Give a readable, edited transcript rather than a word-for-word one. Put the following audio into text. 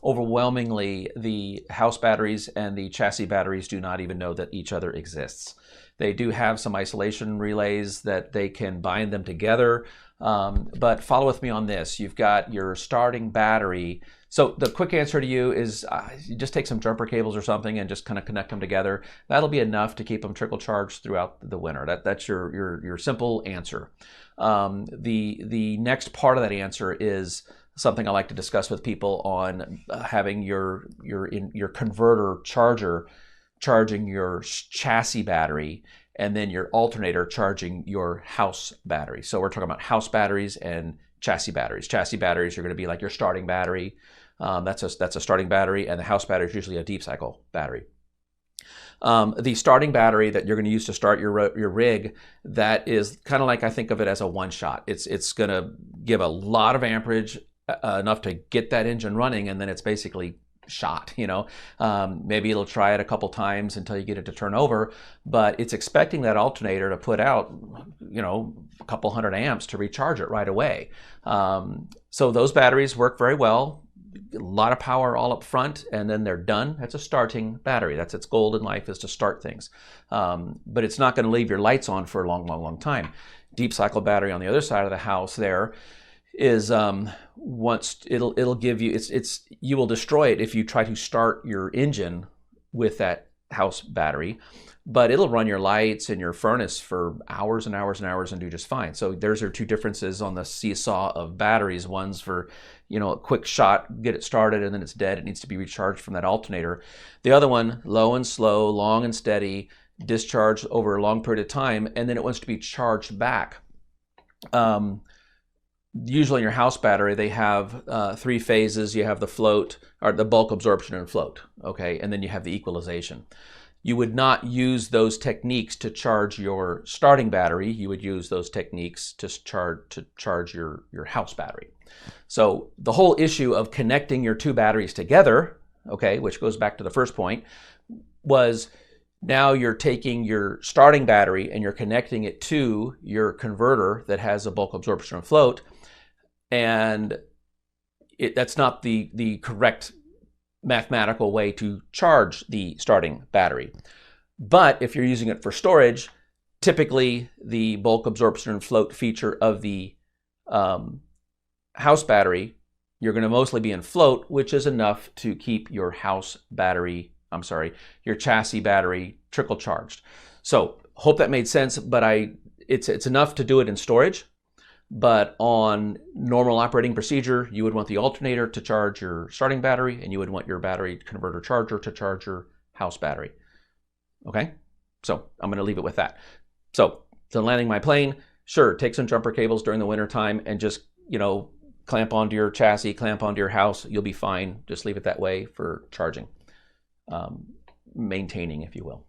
overwhelmingly the house batteries and the chassis batteries do not even know that each other exists. They do have some isolation relays that they can bind them together, but follow with me on this. You've got your starting battery. So the quick answer to you is you just take some jumper cables or something and just kind of connect them together. That'll be enough to keep them trickle charged throughout the winter. That's your simple answer. The next part of that answer is something I like to discuss with people on having your converter charger charging your chassis battery, and then your alternator charging your house battery. So we're talking about house batteries and chassis batteries. Chassis batteries are going to be like your starting battery. That's a starting battery, and the house battery is usually a deep cycle battery. The starting battery that you're going to use to start your rig, that is kind of like, I think of it as a one shot. It's going to give a lot of amperage, enough to get that engine running, and then it's basically shot. Maybe it'll try it a couple times until you get it to turn over, but it's expecting that alternator to put out a couple hundred amps to recharge it right away. So those batteries work very well. A lot of power all up front, and then they're done. That's a starting battery. That's its goal in life, is to start things. But it's not going to leave your lights on for a long time. Deep cycle battery on the other side of the house there is once it'll give you, you will destroy it if you try to start your engine with that house battery, but it'll run your lights and your furnace for hours and hours and hours and do just fine. So there's your two differences on the seesaw of batteries. One's for a quick shot, get it started, and then it's dead. It needs to be recharged from that alternator. The other one, low and slow, long and steady, discharged over a long period of time, and then it wants to be charged back. Usually in your house battery, they have three phases. You have the float, or the bulk absorption and float, okay? And then you have the equalization. You would not use those techniques to charge your starting battery. You would use those techniques to charge your house battery. So the whole issue of connecting your two batteries together, okay, which goes back to the first point, was now you're taking your starting battery and you're connecting it to your converter that has a bulk absorption and float, and that's not the correct mathematical way to charge the starting battery. But if you're using it for storage, typically the bulk absorption and float feature of the house battery, you're going to mostly be in float, which is enough to keep your your chassis battery trickle charged. So hope that made sense, but it's enough to do it in storage. But on normal operating procedure, you would want the alternator to charge your starting battery, and you would want your battery converter charger to charge your house battery. Okay, so I'm going to leave it with that. So landing my plane, sure, take some jumper cables during the winter time and just clamp onto your chassis, clamp onto your house. You'll be fine. Just leave it that way for charging, maintaining, if you will.